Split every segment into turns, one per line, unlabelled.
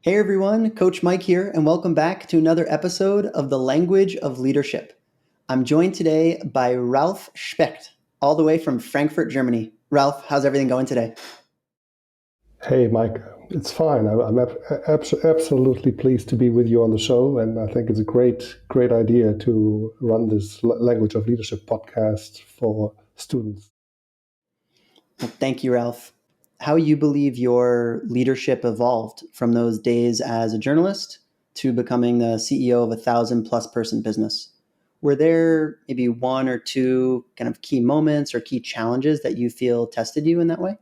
Hey everyone, Coach Mike here, and welcome back to another episode of the Language of Leadership. I'm joined today by Ralf Specht, all the way from Frankfurt, Germany. Ralf, how's everything going today?
Hey, Mike, it's fine. I'm absolutely pleased to be with you on the show, and I think it's a great idea to run this Language of Leadership podcast for students.
Well, thank you, Ralf. How you believe your leadership evolved from those days as a journalist to becoming the CEO of a 1,000+ person business? Were there maybe one or two kind of key moments or key challenges that you feel tested you in that way?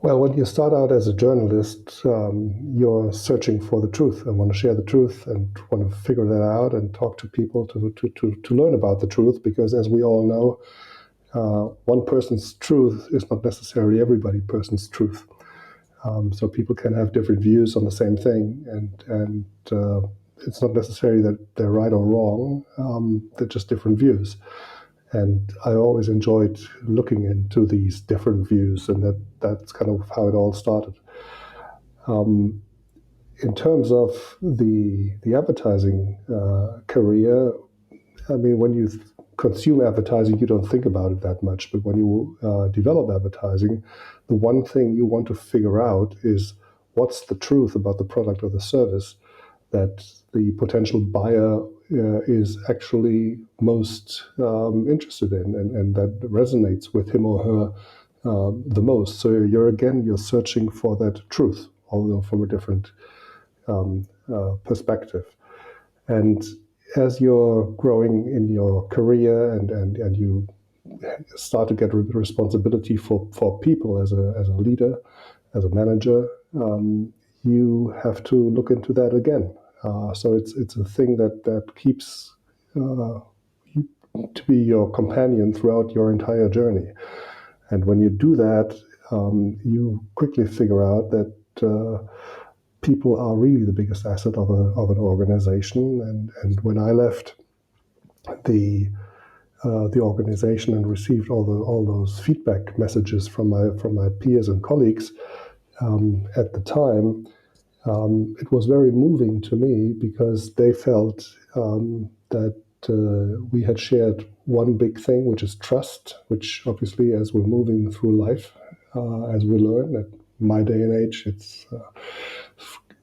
Well, when you start out as a journalist, you're searching for the truth and want to share the truth and want to figure that out and talk to people to learn about the truth, because as we all know, one person's truth is not necessarily everybody person's truth. So people can have different views on the same thing, and it's not necessary that they're right or wrong. They're just different views. And I always enjoyed looking into these different views, and that's kind of how it all started. Um, in terms of the advertising career, I mean, when you consume advertising, you don't think about it that much. But when you develop advertising, the one thing you want to figure out is what's the truth about the product or the service that the potential buyer is actually most interested in, and that resonates with him or her the most. So you're searching for that truth, although from a different perspective. And as you're growing in your career and you start to get responsibility for people as a leader, as a manager, you have to look into that again. So it's a thing that keeps to be your companion throughout your entire journey. And when you do that, you quickly figure out that people are really the biggest asset of an organization. And when I left the organization and received all those feedback messages from my peers and colleagues at the time, it was very moving to me, because they felt that we had shared one big thing, which is trust, which obviously, as we're moving through life, as we learn at my day and age, it's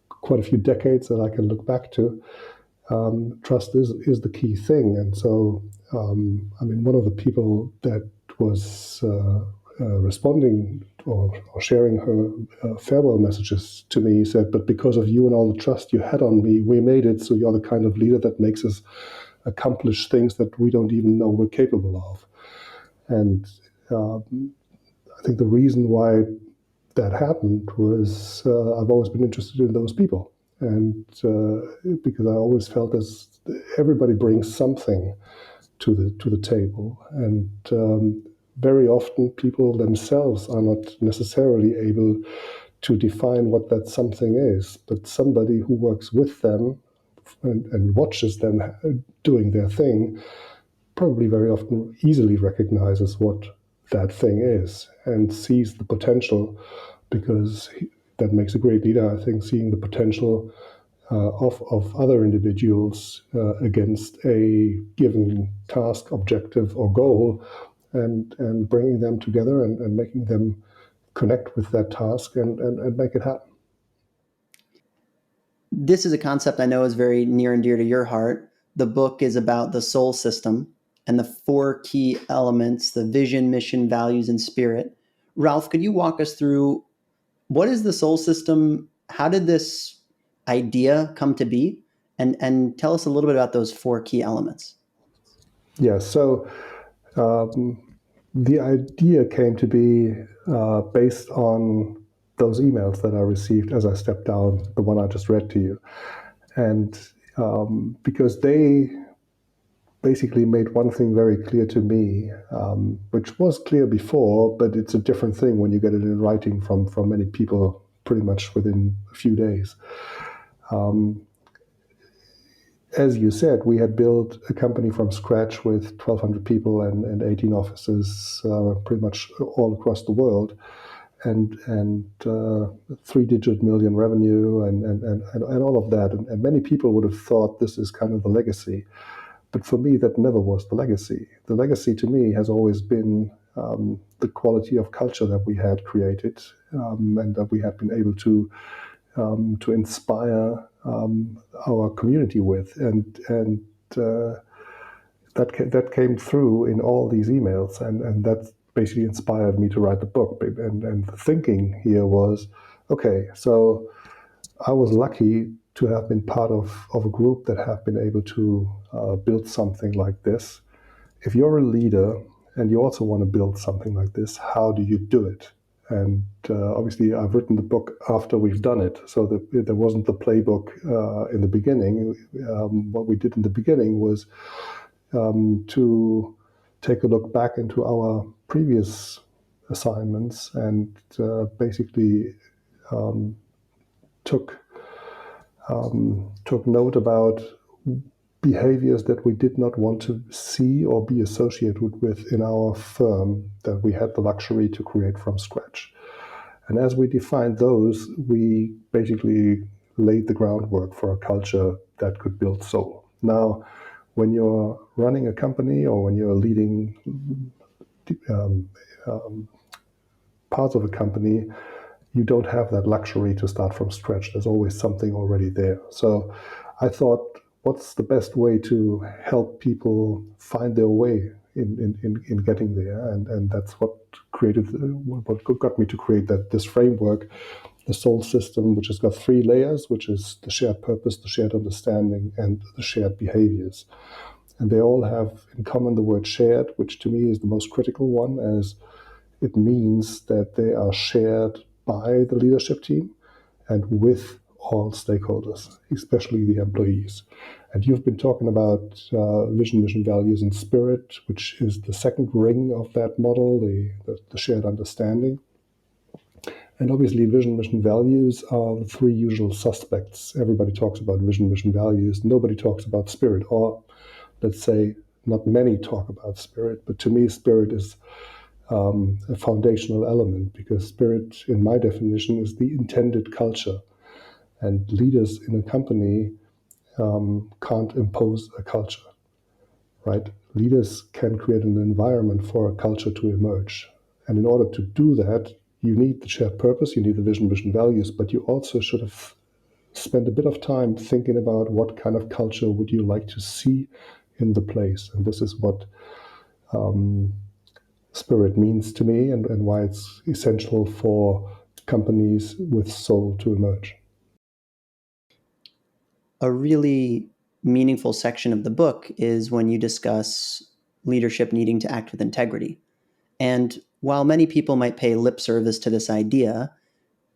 quite a few decades that I can look back to. Trust is the key thing. And so, I mean, one of the people that was responding or sharing her farewell messages to me said, "But because of you and all the trust you had on me, we made it. So you're the kind of leader that makes us accomplish things that we don't even know we're capable of." And I think the reason why that happened was I've always been interested in those people. And because I always felt as everybody brings something to the table, and very often people themselves are not necessarily able to define what that something is, but somebody who works with them and watches them doing their thing probably very often easily recognizes what that thing is and sees the potential, because that makes a great leader, I think, seeing the potential of other individuals against a given task, objective, or goal, and bringing them together and making them connect with that task and make it happen.
This is a concept I know is very near and dear to your heart. The book is about the soul system and the four key elements: the vision, mission, values, and spirit. Ralf, could you walk us through what is the soul system? How did this idea come to be? And tell us a little bit about those four key elements.
Yeah, so um, the idea came to be based on those emails that I received as I stepped down, the one I just read to you. And because they basically made one thing very clear to me, which was clear before, but it's a different thing when you get it in writing from many people pretty much within a few days. Um, as you said, we had built a company from scratch with 1,200 people and 18 offices pretty much all across the world. and 3-digit million revenue and all of that. And many people would have thought this is kind of the legacy. But for me, that never was the legacy. The legacy to me has always been the quality of culture that we had created, and that we have been able to inspire our community with. And that came through in all these emails, and that basically inspired me to write the book. And the thinking here was, okay, so I was lucky to have been part of a group that have been able to build something like this. If you're a leader and you also want to build something like this, how do you do it? And obviously, I've written the book after we've done it, so there wasn't the playbook in the beginning. What we did in the beginning was to take a look back into our previous assignments and basically took note about behaviors that we did not want to see or be associated with in our firm that we had the luxury to create from scratch. And as we defined those, we basically laid the groundwork for a culture that could build soul. Now, when you're running a company or when you're leading parts of a company, you don't have that luxury to start from scratch. There's always something already there. So I thought, what's the best way to help people find their way in getting there? And that's what got me to create this framework, the soul system, which has got 3 layers, which is the shared purpose, the shared understanding, and the shared behaviors. And they all have in common the word shared, which to me is the most critical one, as it means that they are shared by the leadership team and with all stakeholders, especially the employees. And you've been talking about vision, mission, values, and spirit, which is the second ring of that model, the shared understanding. And obviously, vision, mission, values are the 3 usual suspects. Everybody talks about vision, mission, values. Nobody talks about spirit, or let's say, not many talk about spirit. But to me, spirit is a foundational element, because spirit, in my definition, is the intended culture. And leaders in a company can't impose a culture, right? Leaders can create an environment for a culture to emerge. And in order to do that, you need the shared purpose, you need the vision, mission, values, but you also should have spent a bit of time thinking about what kind of culture would you like to see in the place. And this is what spirit means to me, and why it's essential for companies with soul to emerge.
A really meaningful section of the book is when you discuss leadership needing to act with integrity. And while many people might pay lip service to this idea,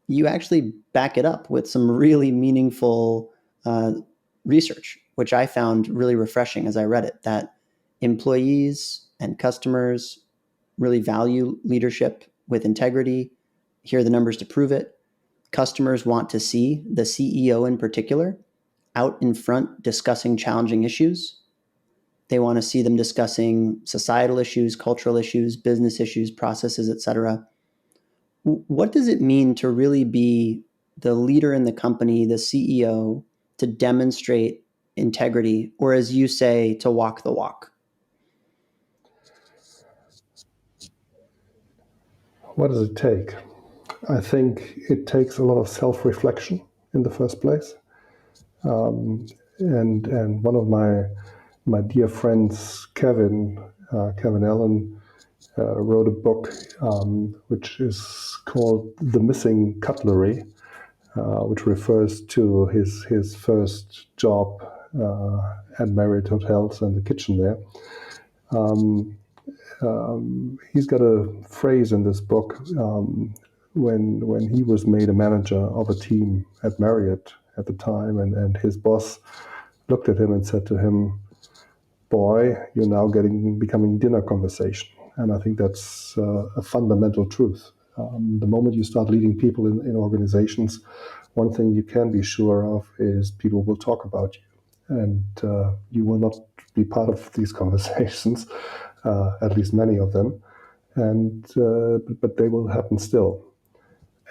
you actually back it up with some really meaningful research, which I found really refreshing as I read it, that employees and customers really value leadership with integrity. Here are the numbers to prove it. Customers want to see the CEO in particular out in front discussing challenging issues. They want to see them discussing societal issues, cultural issues, business issues, processes, etc. What does it mean to really be the leader in the company, the CEO, to demonstrate integrity, or as you say, to walk the walk?
What does it take? I think it takes a lot of self-reflection in the first place. And one of my dear friends, Kevin Allen, wrote a book which is called The Missing Cutlery, which refers to his first job at Marriott Hotels and the kitchen there. He's got a phrase in this book when he was made a manager of a team at Marriott at the time, and his boss looked at him and said to him, "Boy, you're now becoming dinner conversation." And I think that's a fundamental truth. The moment you start leading people in organizations, one thing you can be sure of is people will talk about you, and you will not be part of these conversations, at least many of them, and but they will happen still.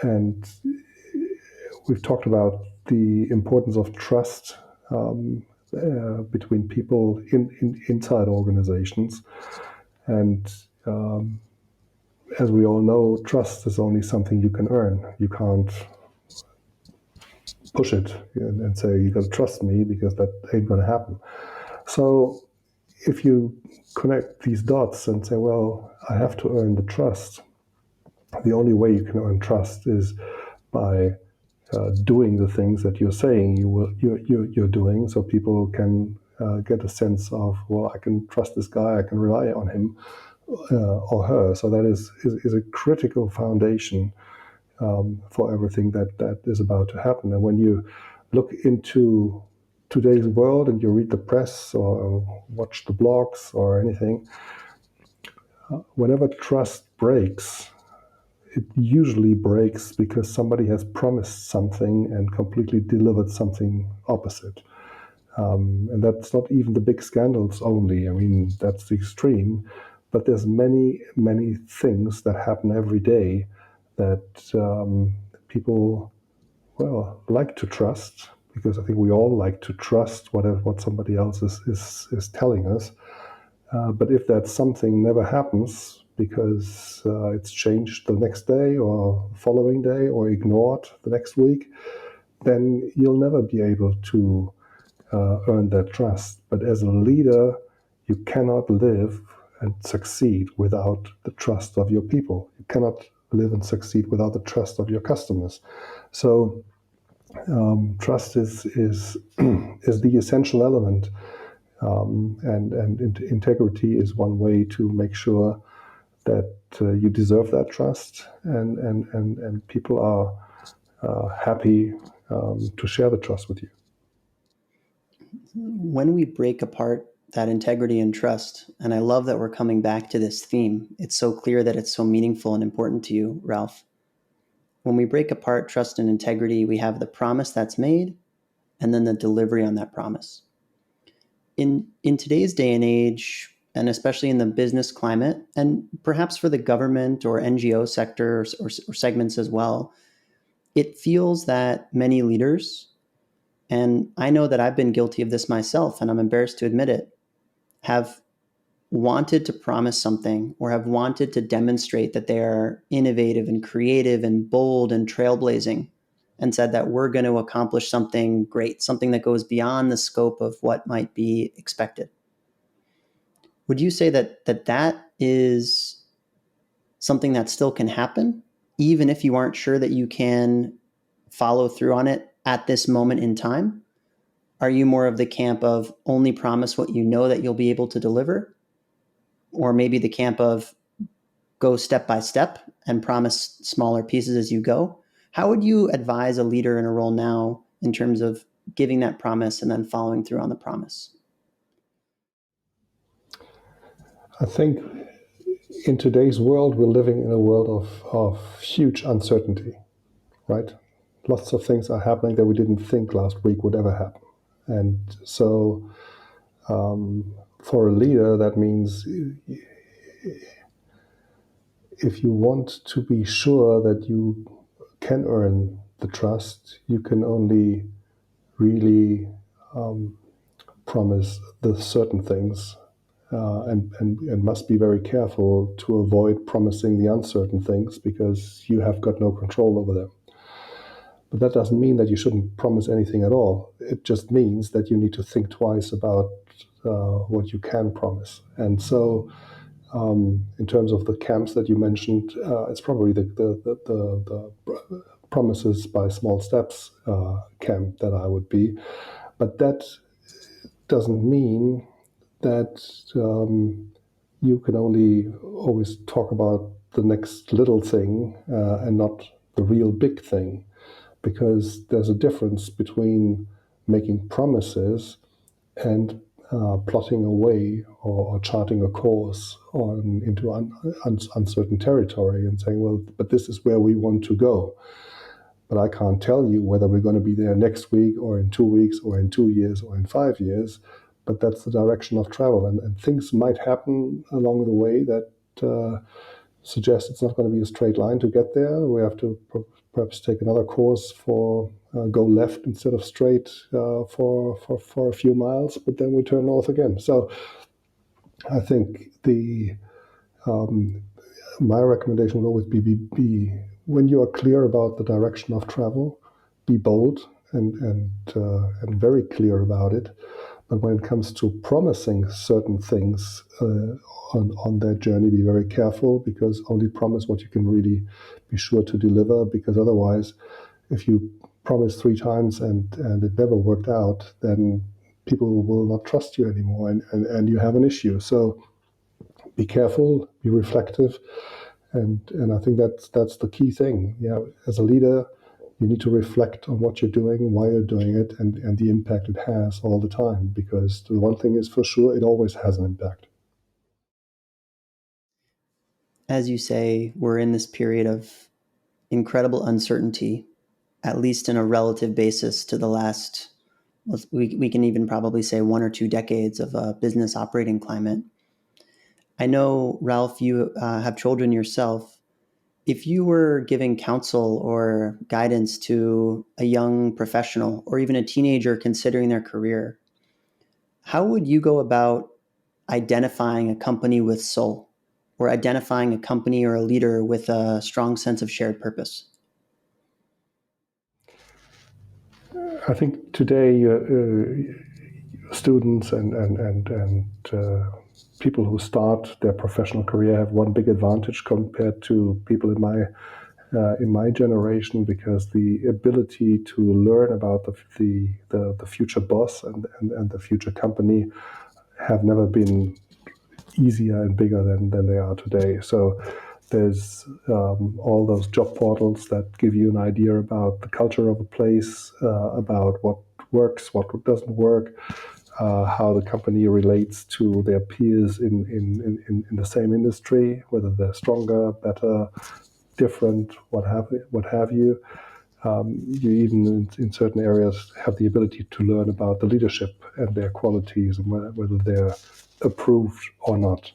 And we've talked about the importance of trust between people inside organizations. And as we all know, trust is only something you can earn. You can't push it and say, you got to trust me, because that ain't going to happen. So if you connect these dots and say, well, I have to earn the trust, the only way you can earn trust is by doing the things that you're saying you're doing, so people can get a sense of, well, I can trust this guy, I can rely on him or her. So that is a critical foundation for everything that is about to happen. And when you look into today's world and you read the press or watch the blogs or anything, whenever trust breaks, it usually breaks because somebody has promised something and completely delivered something opposite. And that's not even the big scandals only. I mean, that's the extreme. But there's many, many things that happen every day that people, well, like to trust, because I think we all like to trust what somebody else is telling us. But if that something never happens because it's changed the next day or following day or ignored the next week, then you'll never be able to earn that trust. But as a leader, you cannot live and succeed without the trust of your people. You cannot live and succeed without the trust of your customers. So trust is is the essential element, and integrity is one way to make sure that you deserve that trust, and people are happy to share the trust with you.
When we break apart that integrity and trust, and I love that we're coming back to this theme, it's so clear that it's so meaningful and important to you, Ralf. When we break apart trust and integrity, we have the promise that's made and then the delivery on that promise. In today's day and age, and especially in the business climate, and perhaps for the government or NGO sector or segments as well, it feels that many leaders, and I know that I've been guilty of this myself, and I'm embarrassed to admit it, have wanted to promise something or have wanted to demonstrate that they are innovative and creative and bold and trailblazing, and said that we're going to accomplish something great, something that goes beyond the scope of what might be expected. Would you say that is something that still can happen, even if you aren't sure that you can follow through on it at this moment in time? Are you more of the camp of only promise what you know that you'll be able to deliver? Or maybe the camp of go step by step and promise smaller pieces as you go? How would you advise a leader in a role now in terms of giving that promise and then following through on the promise?
I think in today's world, we're living in a world of huge uncertainty, right? Lots of things are happening that we didn't think last week would ever happen. And so for a leader, that means if you want to be sure that you can earn the trust, you can only really promise the certain things, and must be very careful to avoid promising the uncertain things, because you have got no control over them. But that doesn't mean that you shouldn't promise anything at all. It just means that you need to think twice about what you can promise. And so in terms of the camps that you mentioned, it's probably the promises by small steps camp that I would be. But that doesn't mean that you can only always talk about the next little thing and not the real big thing, because there's a difference between making promises and plotting a way or charting a course into uncertain territory and saying, well, but this is where we want to go. But I can't tell you whether we're going to be there next week or in 2 weeks or in 2 years or in 5 years. But that's the direction of travel. And things might happen along the way that suggest it's not going to be a straight line to get there. We have to perhaps take another course for go left instead of straight for a few miles, but then we turn north again. So I think my recommendation would always be when you are clear about the direction of travel, be bold and very clear about it. But when it comes to promising certain things on that journey, be very careful, because only promise what you can really be sure to deliver. Because otherwise, if you promise 3 times and it never worked out, then people will not trust you anymore, and you have an issue. So be careful, be reflective, and I think that's the key thing. As a leader, you need to reflect on what you're doing, why you're doing it, and the impact it has all the time. Because the one thing is for sure, it always has an impact.
As you say, we're in this period of incredible uncertainty, at least in a relative basis to the last, we can even probably say 1 or 2 decades of a business operating climate. I know, Ralf, you have children yourself. If you were giving counsel or guidance to a young professional or even a teenager considering their career, how would you go about identifying a company with soul, or identifying a company or a leader with a strong sense of shared purpose?
I think today students and people who start their professional career have one big advantage compared to people in my generation, because the ability to learn about the future boss and the future company have never been easier and bigger than they are today. So there's all those job portals that give you an idea about the culture of a place, about what works, what doesn't work, how the company relates to their peers in the same industry, whether they're stronger, better, different, what have you. You even in certain areas have the ability to learn about the leadership and their qualities and whether they're approved or not.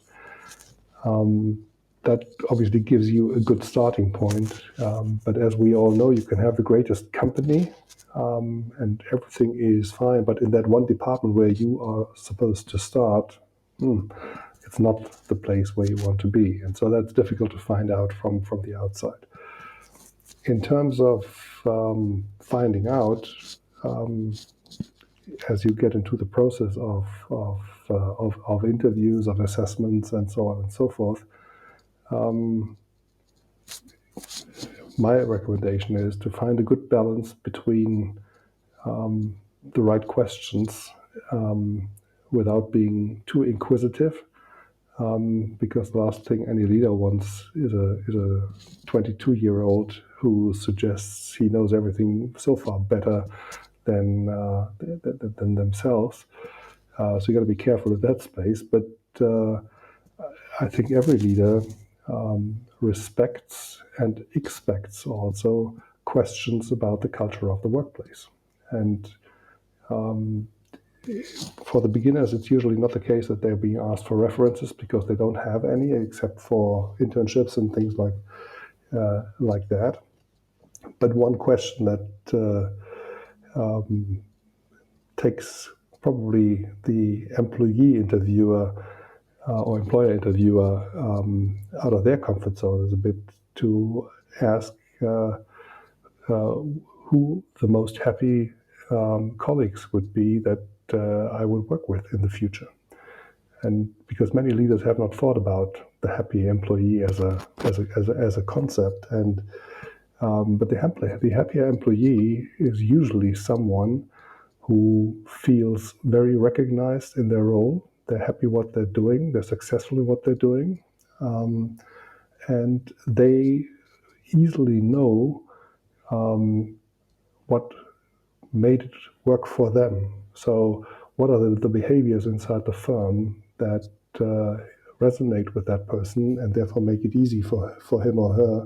That obviously gives you a good starting point. But as we all know, you can have the greatest company and everything is fine. But in that one department where you are supposed to start, it's not the place where you want to be. And so that's difficult to find out from the outside. In terms of finding out, as you get into the process of interviews, of assessments, and so on and so forth, my recommendation is to find a good balance between the right questions without being too inquisitive, because the last thing any leader wants is a 22-year-old who suggests he knows everything so far better than themselves. So you got to be careful in that space. But I think every leader respects and expects also questions about the culture of the workplace. And for the beginners, it's usually not the case that they're being asked for references, because they don't have any except for internships and things like that. But one question that takes probably the employee interviewer or employer interviewer out of their comfort zone is a bit to ask who the most happy colleagues would be that I would work with in the future. And because many leaders have not thought about the happy employee as a concept, and but the happier employee is usually someone who feels very recognized in their role. They're happy what they're doing. They're successful in what they're doing, and they easily know what made it work for them. So, what are the behaviors inside the firm that resonate with that person, and therefore make it easy for him or her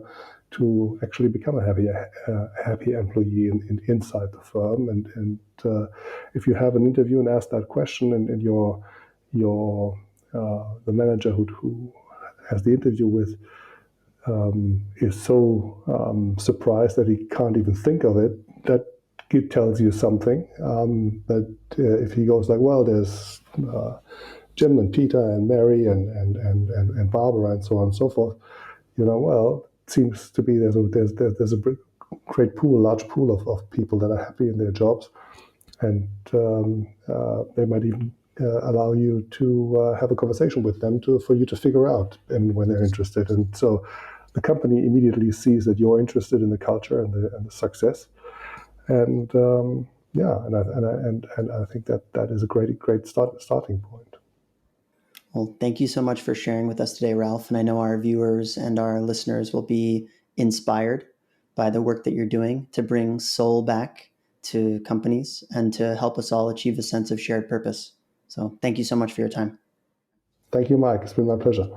to actually become a happy employee inside the firm. And if you have an interview and ask that question, and your the manager who has the interview with is so surprised that he can't even think of it, that it tells you something. That if he goes like, well, there's Jim and Peter and Mary and Barbara and so on and so forth, well, it seems to be there's a great pool, large pool of people that are happy in their jobs, and they might even allow you to have a conversation with them for you to figure out and when they're interested. And so the company immediately sees that you're interested in the culture and the success. And I think that is a great starting point.
Well, thank you so much for sharing with us today, Ralf. And I know our viewers and our listeners will be inspired by the work that you're doing to bring soul back to companies and to help us all achieve a sense of shared purpose. So thank you so much for your time.
Thank you, Mike. It's been my pleasure.